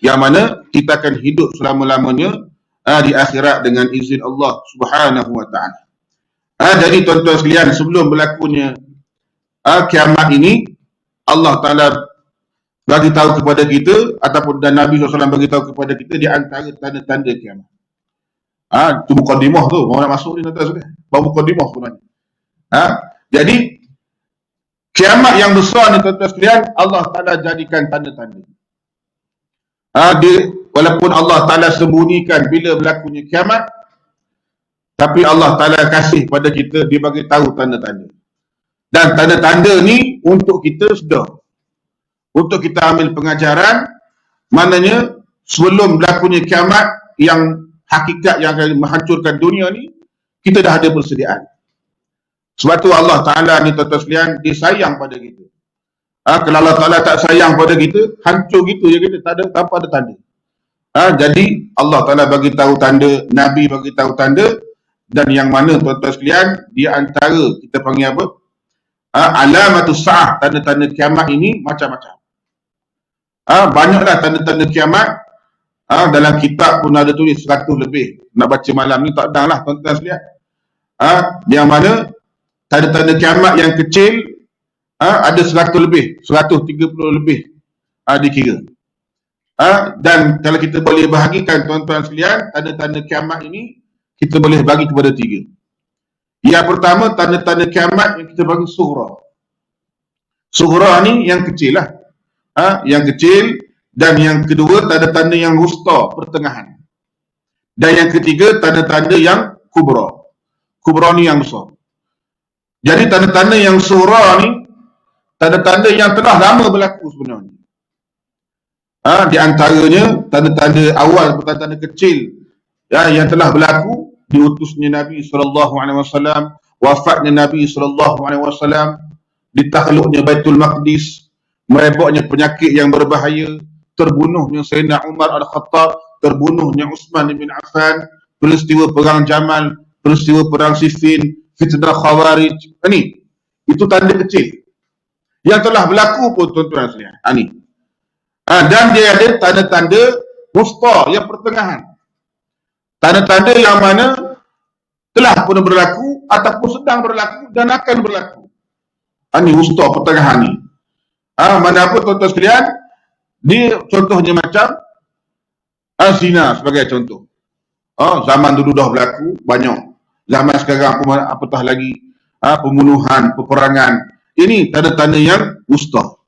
Yang mana kita akan hidup selama-lamanya di akhirat dengan izin Allah Subhanahu wa ta'ala. Jadi tuan-tuan sekalian, sebelum berlakunya kiamat ini, Allah Ta'ala bagi tahu kepada kita, ataupun dan Nabi SAW bagi tahu kepada kita di antara tanda-tanda kiamat. Itu mukadimah tu, mau nak masuk ni tuan-tuan sekalian. Baru mukadimah sebenarnya. Jadi kiamat yang besar ni tuan-tuan sekalian, Allah Ta'ala jadikan tanda-tanda. Walaupun Allah Ta'ala sembunyikan bila berlakunya kiamat, tapi Allah Ta'ala kasih pada kita, dia bagi tahu tanda-tanda. Dan tanda-tanda ni untuk kita sudah, untuk kita ambil pengajaran, maknanya sebelum berlakunya kiamat yang hakikat yang akan menghancurkan dunia ni, kita dah ada persediaan. Sebab tu Allah Ta'ala ni tuan-tuan sekalian, dia sayang pada kita. Kalau Allah Ta'ala tak sayang pada kita, hancur gitu je kita, tak ada, tanpa ada tanda. Jadi Allah Ta'ala bagi tahu tanda, Nabi bagi tahu tanda, dan yang mana tuan-tuan sekalian, di antara kita panggil apa? Alamatus sa'ah, tanda-tanda kiamat ini macam-macam. Banyaklah tanda-tanda kiamat. Dalam kitab pun ada tulis 100 lebih. Nak baca malam ni tak ada lah tuan-tuan sekalian. Yang mana tanda-tanda kiamat yang kecil ada 100 lebih, 130 lebih dikira. Dan kalau kita boleh bahagikan tuan-tuan sekalian, tanda-tanda kiamat ini kita boleh bagi kepada 3. Yang pertama, tanda-tanda kiamat yang kita bagi sughra. Sughra ni yang kecil lah. Yang kecil. Dan yang kedua, tanda-tanda yang wusta, pertengahan. Dan yang ketiga, tanda-tanda yang kubra. Kubra ni yang besar. Jadi tanda-tanda yang sughra ni, tanda-tanda yang telah lama berlaku sebenarnya. Di antaranya, tanda-tanda awal, tanda-tanda kecil yang telah berlaku, diutusnya Nabi SAW, wafatnya Nabi SAW, ditakluknya Baitul Maqdis, merebaknya penyakit yang berbahaya, terbunuhnya Sayyidina Umar Al-Khattab, terbunuhnya Uthman bin Affan, peristiwa perang Jamal, peristiwa perang Siffin, fitnah Khawarij. Ini itu tanda kecil yang telah berlaku pun tuan-tuan sekalian. Ini. Dan dia ada tanda-tanda wusta yang pertengahan. Tanda-tanda yang mana telah pun berlaku ataupun sedang berlaku dan akan berlaku. Ini wusta pertengahan ni. Mana apa tuan-tuan sekalian, dia contohnya macam zina sebagai contoh. Zaman dulu dah berlaku banyak. Zaman sekarang apatah lagi pembunuhan, peperangan. Ini tanda-tanda yang wusta.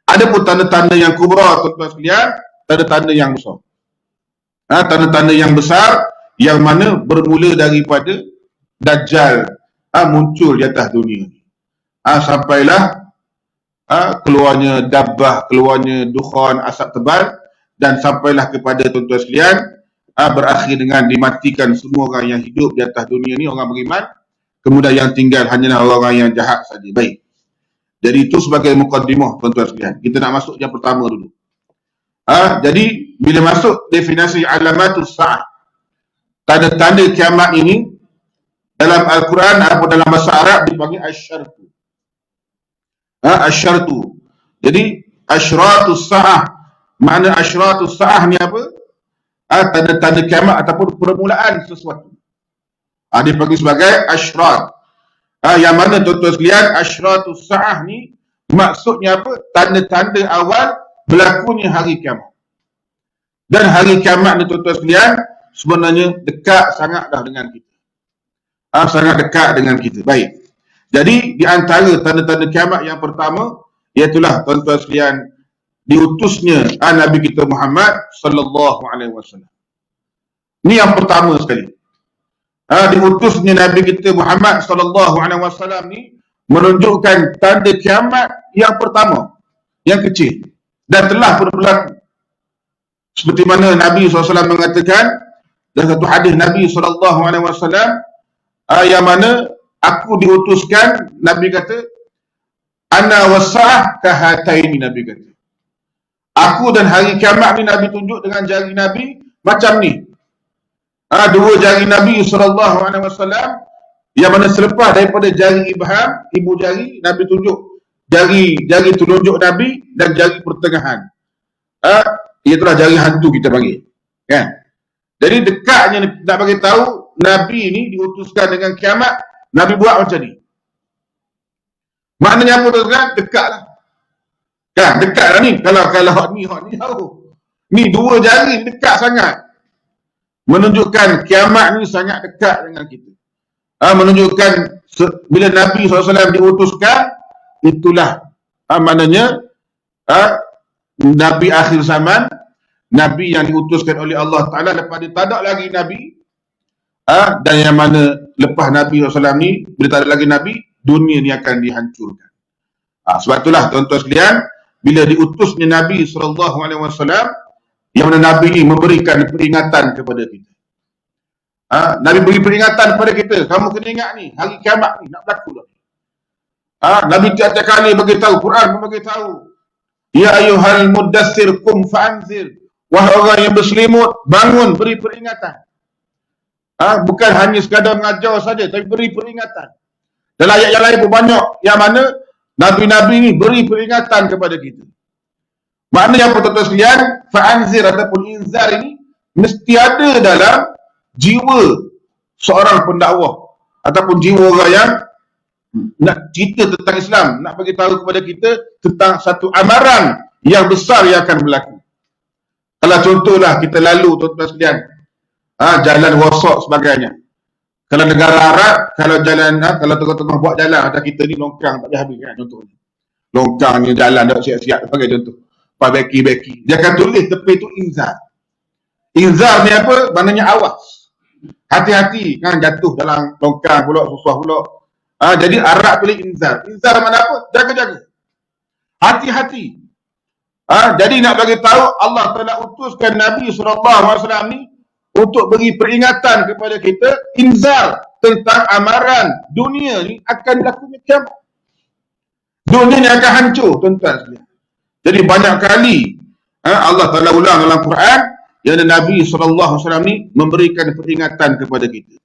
Ada pun tanda-tanda yang kubra tuan-tuan sekalian, tanda-tanda yang besar. Tanda-tanda yang besar yang mana bermula daripada Dajjal muncul di atas dunia. Sampailah keluarnya dabbah, keluarnya dukhan, asap tebal, dan sampailah kepada tuan-tuan sekalian berakhir dengan dimatikan semua orang yang hidup di atas dunia ni, orang beriman, kemudian yang tinggal hanyalah orang-orang yang jahat saja. Baik. Jadi itu sebagai mukaddimah tuan-tuan sekalian. Kita nak masuk yang pertama dulu. Jadi bila masuk definisi alamatus sa'ah, tanda-tanda kiamat ini dalam Al-Quran atau dalam bahasa Arab dipanggil asyartu. Asyartu. Jadi asyratus sa'ah, makna asyratus sa'ah ni apa? Tanda-tanda kiamat ataupun permulaan sesuatu. Dipanggil sebagai asyrat. Yang mana tuan-tuan sekalian, asyratus sa'ah ni maksudnya apa? Tanda-tanda awal berlakunya hari kiamat. Dan hari kiamat ni tuan-tuan sekalian sebenarnya dekat sangat dah dengan kita. Sangat dekat dengan kita. Baik. Jadi di antara tanda-tanda kiamat yang pertama, iaitulah tuan-tuan sekalian, diutusnya Nabi kita Muhammad sallallahu alaihi wasallam. Ini yang pertama sekali. Diutusnya Nabi kita Muhammad sallallahu alaihi wasallam ni menunjukkan tanda kiamat yang pertama, yang kecil, dan telah pun berlaku. Seperti mana Nabi SAW mengatakan dalam satu hadis Nabi SAW, yang mana aku diutuskan, Nabi kata, ana wasa'ah kahataini, Nabi kata. Aku dan hari kiamat ni Nabi tunjuk dengan jari Nabi macam ni. Dua jari Nabi SAW, yang mana selepas daripada jari ibham, ibu jari, Nabi tunjuk jari telunjuk Nabi dan jari pertengahan. Itulah jari hantu kita panggil. Kan? Jadi dekatnya nak bagi tahu Nabi ni diutuskan dengan kiamat, Nabi buat macam ni. Maknanya apa tuan-tuan? Dekat lah. Kan? Dekat lah ni. Kalau hot ni jauh. Ni dua jari dekat sangat. Menunjukkan kiamat ni sangat dekat dengan kita. Menunjukkan bila Nabi SAW diutuskan, itulah maknanya Nabi akhir zaman, Nabi yang diutuskan oleh Allah Ta'ala lepas dia tak ada lagi Nabi, dan yang mana lepas Nabi SAW ni, bila tak ada lagi Nabi, dunia ni akan dihancurkan. Sebab itulah tuan-tuan sekalian, bila diutusnya Nabi SAW, yang mana Nabi ni memberikan peringatan kepada kita. Nabi beri peringatan kepada kita, kamu kena ingat ni, hari kiamat ni nak berlaku dah. Nabi tiap-tiap kali beritahu, Quran pun beritahu, ya ayyuhal muddassir kum fa'anzir, wahai orang yang berselimut, bangun, beri peringatan. Bukan hanya sekadar mengajar saja, tapi beri peringatan. Dalam ayat yang lain pun banyak yang mana Nabi-Nabi ni beri peringatan kepada kita. Maknanya apa tuan-tuan sekalian? Fa'anzir ataupun inzar ini mesti ada dalam jiwa seorang pendakwah ataupun jiwa orang yang nak cerita tentang Islam, nak bagi tahu kepada kita tentang satu amaran yang besar yang akan berlaku. Kalau contohlah kita lalu tuan-tuan sekalian, jalan rosak sebagainya. Kalau negara Arab, kalau jalan, kalau tengah-tengah buat jalan, ada kita ni longkang tak habis kan, contohnya. Longkangnya jalan tak siap-siap sebagai contoh. Beki-beki. Dia akan tulis tepi tu inzar. Inzar ni apa? Maknanya awas. Hati-hati kan jatuh dalam longkang pula, susah pula. Jadi Arab tulis inzar. Inzar mana apa? Jaga-jaga. Hati-hati. Jadi nak bagi tahu Allah telah utuskan Nabi SAW ni untuk beri peringatan kepada kita, inzar tentang amaran dunia ni akan berlakunya kiamat. Dunia ni akan hancur, tuan-tuan sekalian. Jadi banyak kali Allah Ta'ala ulang dalam Quran yang Nabi SAW ni memberikan peringatan kepada kita.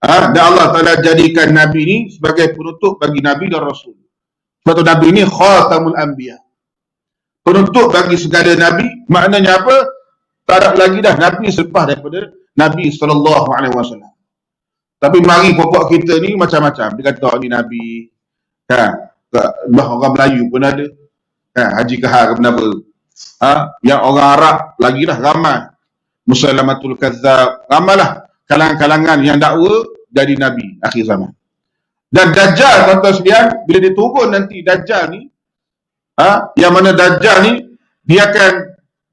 Dan Allah Ta'ala jadikan Nabi ni sebagai penutup bagi Nabi dan Rasul. Sebab tu Nabi ni khatamul anbiya, penutup bagi segala Nabi. Maknanya apa? Tak ada lagi dah Nabi selepas daripada Nabi SAW. Tapi mari pokok kita ni macam-macam. Dia kata ni Nabi, orang Melayu pun ada, Haji Kahar ke apa, yang orang Arab lagi lah ramai, Musailamatul Kazzab, ramailah kalangan-kalangan yang dakwa dari Nabi akhir zaman. Dan Dajjal, tuan-tuan sekalian, bila dia turun nanti Dajjal ni, yang mana Dajjal ni dia akan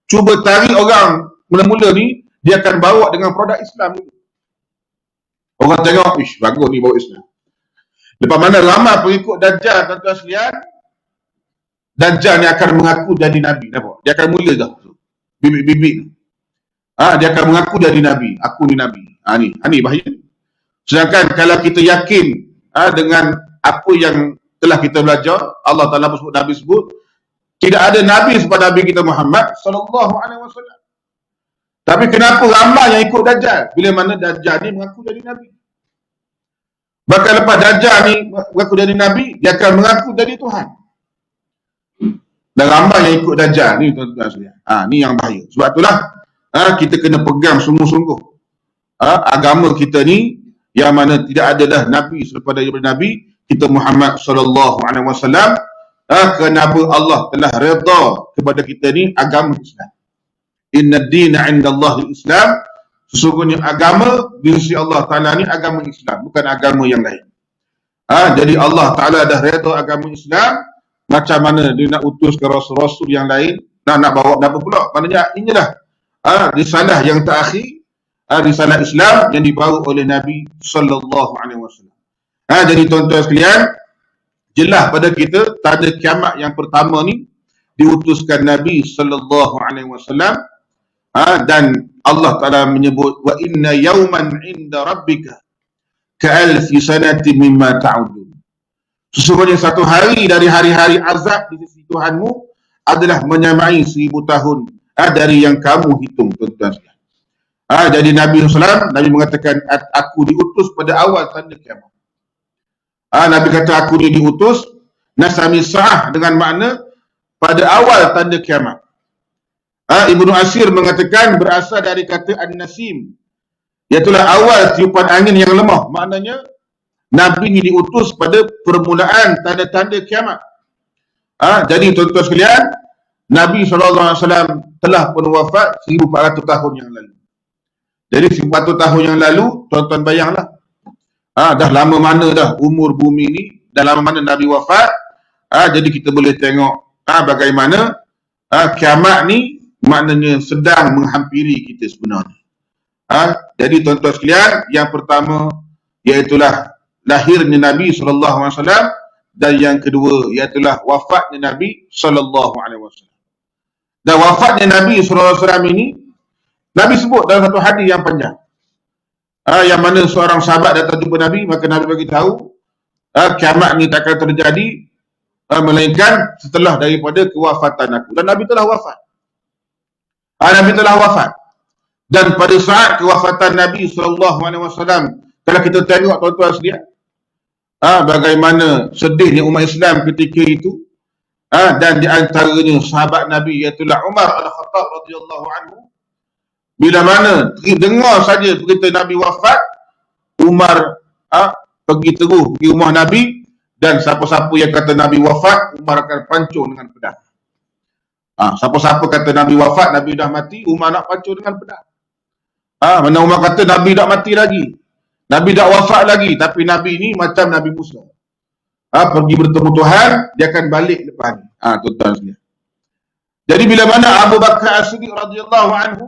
cuba tarik orang mula-mula ni, dia akan bawa dengan produk Islam ni. Orang tengok, ish, bagus ni bawa Islam. Lepas mana ramai pengikut Dajjal, tuan-tuan sekalian, Dajjal ni akan mengaku jadi Nabi. Nampak? Dia akan mula dah bibit-bibit ni. Dia akan mengaku jadi Nabi. Aku ni Nabi. Ni bahaya. Sedangkan kalau kita yakin dengan apa yang telah kita belajar, Allah Ta'ala sebut, Nabi sebut, tidak ada Nabi seperti Nabi kita Muhammad SAW. Tapi kenapa ramai yang ikut Dajjal? Bila mana Dajjal ni mengaku jadi Nabi. Bahkan lepas Dajjal ni mengaku jadi Nabi, dia akan mengaku jadi Tuhan. Dan ramai yang ikut Dajjal ni, tuan-tuan sekalian. Ni yang bahaya. Sebab itulah kita kena pegang sungguh-sungguh agama kita ni, yang mana tidak ada dah Nabi selepas daripada Nabi kita Muhammad SAW. Kenapa Allah telah redha kepada kita ni agama Islam. Inna ad-dina 'inda Allahi Islam. Sesungguhnya agama di sisi Allah Ta'ala ni agama Islam, bukan agama yang lain. Jadi Allah Ta'ala dah redha agama Islam. Macam mana dia nak utus ke rasul-rasul yang lain, nak bawa apa pula? Maknanya inilah risalah yang terakhir, risalah Islam yang dibawa oleh Nabi SAW. Jadi tuan-tuan sekalian, jelas pada kita tanda kiamat yang pertama ni diutuskan Nabi SAW. Dan Allah Ta'ala menyebut, wa inna yawman inda rabbika ka'alfi sanati mimma ta'udun. Sesungguhnya satu hari dari hari-hari azab di sisi Tuhanmu adalah menyamai 1000 tahun dari yang kamu hitung, tuan-tuan sekalian. Jadi Nabi SAW, Nabi mengatakan, aku diutus pada awal tanda kiamat. Nabi kata aku ni diutus nasami sa'ah, dengan makna pada awal tanda kiamat. Ibnu Asir mengatakan berasal dari kata an-nasim, iaitulah awal tiupan angin yang lemah. Maknanya Nabi ini diutus pada permulaan tanda-tanda kiamat. Jadi tuan-tuan sekalian, Nabi SAW telah pun wafat 1400 tahun yang lalu. Jadi 1400 tahun yang lalu, tuan-tuan bayanglah, dah lama mana dah umur bumi ni, dah lama mana Nabi wafat. Jadi kita boleh tengok bagaimana kiamat ni maknanya sedang menghampiri kita sebenarnya. Jadi tuan-tuan sekalian, yang pertama iaitulah lahirnya Nabi SAW, dan yang kedua iaitulah wafatnya Nabi SAW. Dan wafatnya Nabi SAW ini Nabi sebut dalam satu hadis yang panjang, yang mana seorang sahabat datang jumpa Nabi, maka Nabi bagi tahu kiamat ni tak akan terjadi melainkan setelah daripada kewafatan aku. Dan Nabi telah wafat. Nabi telah wafat. Dan pada saat kewafatan Nabi SAW, kalau kita tengok tuan-tuan sekalian, bagaimana sedihnya umat Islam ketika itu, dan di antaranya sahabat Nabi iaitulah Umar Al-Khattab radhiyallahu anhu. Bila mana dengar saja berita Nabi wafat, Umar pergi terus pergi rumah Nabi, dan siapa-siapa yang kata Nabi wafat, Umar akan pancung dengan pedang. Siapa-siapa kata Nabi wafat, Nabi dah mati, Umar nak pancung dengan pedang. Mana Umar kata Nabi dah mati lagi, Nabi dah wafat lagi, tapi Nabi ni macam Nabi Musa, pergi bertemu Tuhan, dia akan balik lepas ni. Tuan-tuan sekalian. Jadi bila mana Abu Bakar As-Siddiq radhiyallahu anhu,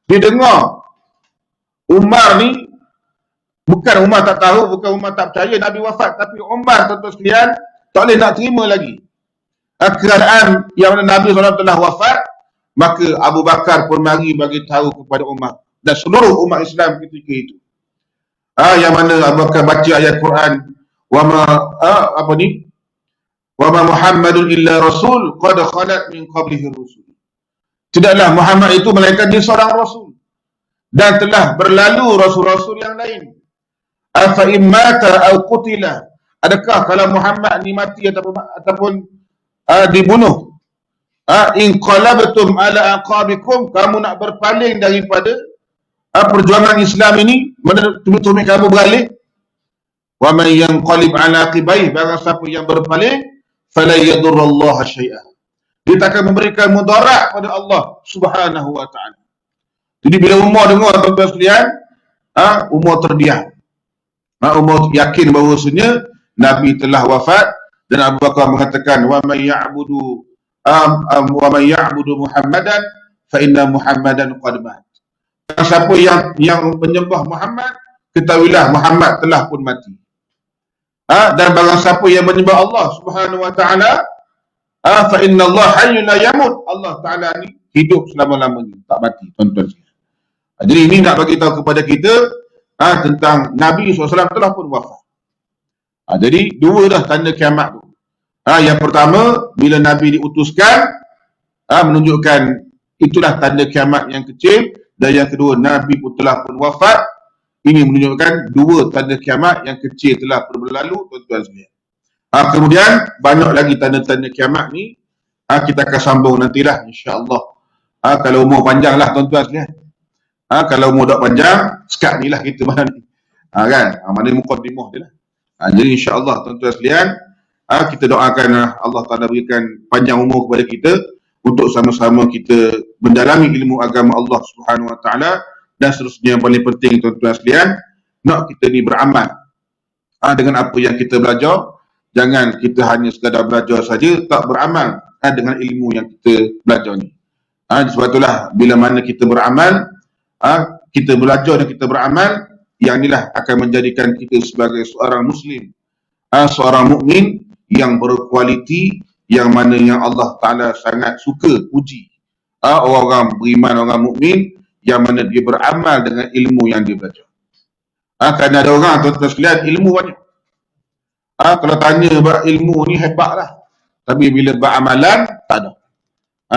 dia dengar Umar ni, bukan Umar tak tahu, bukan Umar tak percaya Nabi wafat, tapi Umar, tuan-tuan sekalian, tak boleh nak terima lagi keadaan yang mana Nabi SAW telah wafat. Maka Abu Bakar pun mari bagi tahu kepada Umar dan seluruh umat Islam ketika itu, yang mana Abu Bakar baca ayat Quran, Wa ma Muhammadun illa rasul qad khalat min qablihi rusul. Tidaklah Muhammad itu melainkan dia seorang rasul dan telah berlalu rasul-rasul yang lain. Afa immata au qutila, adakah kalau Muhammad ni mati ataupun dibunuh, in qalabtum ala aqabikum, kamu nak berpaling daripada perjuangan Islam ini, mana tumi-tumi kamu beralih. Wa man yanqalib ala aqibai, barang siapa yang berpaling, fala yadurrallaha syai'a, dia tak akan memberikan mudarat pada Allah Subhanahu wa taala. Jadi bila Umar dengar, tuan-tuan sekalian, Umar terdiam. Umar yakin bahawasanya Nabi telah wafat, dan Abu Bakar mengatakan, wa man ya'budu Muhammadan fa inna Muhammadan qad mat. Siapa yang menyembah Muhammad, ketahuilah Muhammad telah pun mati. Dan barang siapa yang menyembah Allah Subhanahu wa taala, fa inna Allah hayyun la yamut, Allah taala ni hidup selama-lamanya, tak mati, tuan-tuan sekalian. Jadi ini nak bagi tahu kepada kita tentang Nabi SAW telah pun wafat. Jadi dua dah tanda kiamat tu. Yang pertama, bila Nabi diutuskan, menunjukkan itulah tanda kiamat yang kecil. Dan yang kedua, Nabi pun telah pun wafat. Ini menunjukkan dua tanda kiamat yang kecil telah pun berlalu, tuan-tuan sekalian. Kemudian banyak lagi tanda-tanda kiamat ni, kita akan sambung nantilah, insya-Allah. Kalau umur panjang lah, tuan-tuan sekalian. Kalau umur tak panjang, sekat ni lah kita mana ni. Kan? Mana mukadimah dia lah. Jadi insya-Allah, tuan-tuan sekalian, kita doakan Allah Ta'ala berikan panjang umur kepada kita untuk sama-sama kita mendalami ilmu agama Allah Subhanahu Wa Ta'ala. Dan seterusnya yang paling penting, tuan-tuan sekalian, nak kita ni beramal dengan apa yang kita belajar. Jangan kita hanya sekadar belajar saja, tak beramal dengan ilmu yang kita belajar ni. Sebab itulah bila mana kita beramal, kita belajar dan kita beramal, yang inilah akan menjadikan kita sebagai seorang Muslim, seorang mukmin yang berkualiti, yang mana yang Allah Ta'ala sangat suka puji orang beriman, orang mukmin yang mana dia beramal dengan ilmu yang dia belajar. Kerana ada orang, tuan-tuan sekalian, ilmu banyak. Kalau tanya ilmu ni hebat lah, tapi bila beramalan tak ada.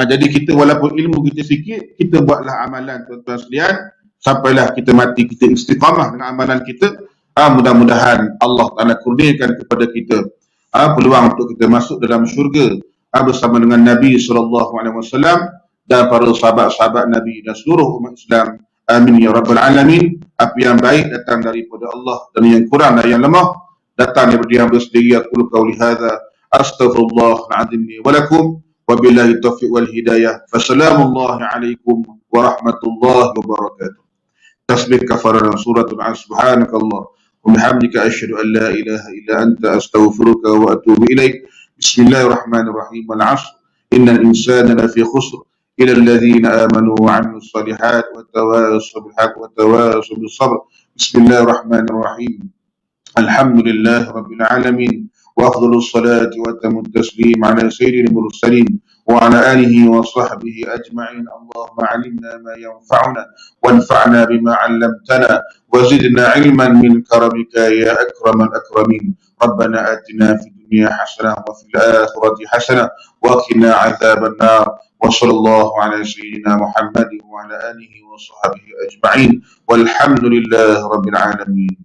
Jadi kita walaupun ilmu kita sikit, kita buatlah amalan, tuan-tuan sekalian, sampailah kita mati kita istiqamah dengan amalan kita. Mudah-mudahan Allah Ta'ala kurniakan kepada kita peluang untuk kita masuk dalam syurga bersama dengan Nabi SAW dan para sahabat-sahabat Nabi dan seluruh umat Islam. Amin ya rabbal alamin. Apa yang baik datang daripada Allah, dan yang kurang dan yang lemah datang daripada Yang Bersendiri. Aku qauli hadza astaghfirullahal azim li wa lakum. Wabillahi taufiq wal hidayah. Wassalamualaikum warahmatullahi wabarakatuh. Tasbih kafarah suratul An. Subhanakallah wa bihamdika asyhadu an la ilaha illa anta astaghfiruka wa atubu ilaik. Bismillahirrahmanirrahim. Wal 'ashr innal insana lafi khusr illa alladhina amanu wa 'amilus shalihat wa tawassaw bil haqq wa tawassaw bis sabr. Bismillahirrahmanirrahim. Alhamdulillahi rabbil alamin. وأفضل الصلاة وأتم التسليم على سيد المرسلين وعلى آله وصحبه أجمعين. اللهم علمنا ما ينفعنا وانفعنا بما علمتنا وزدنا علما من كرمك يا أكرم الأكرمين. ربنا آتنا في الدنيا حسنة وفي الآخرة حسنة وقنا عذاب النار. وصلى الله على سيدنا محمد وعلى آله وصحبه أجمعين والحمد لله رب العالمين.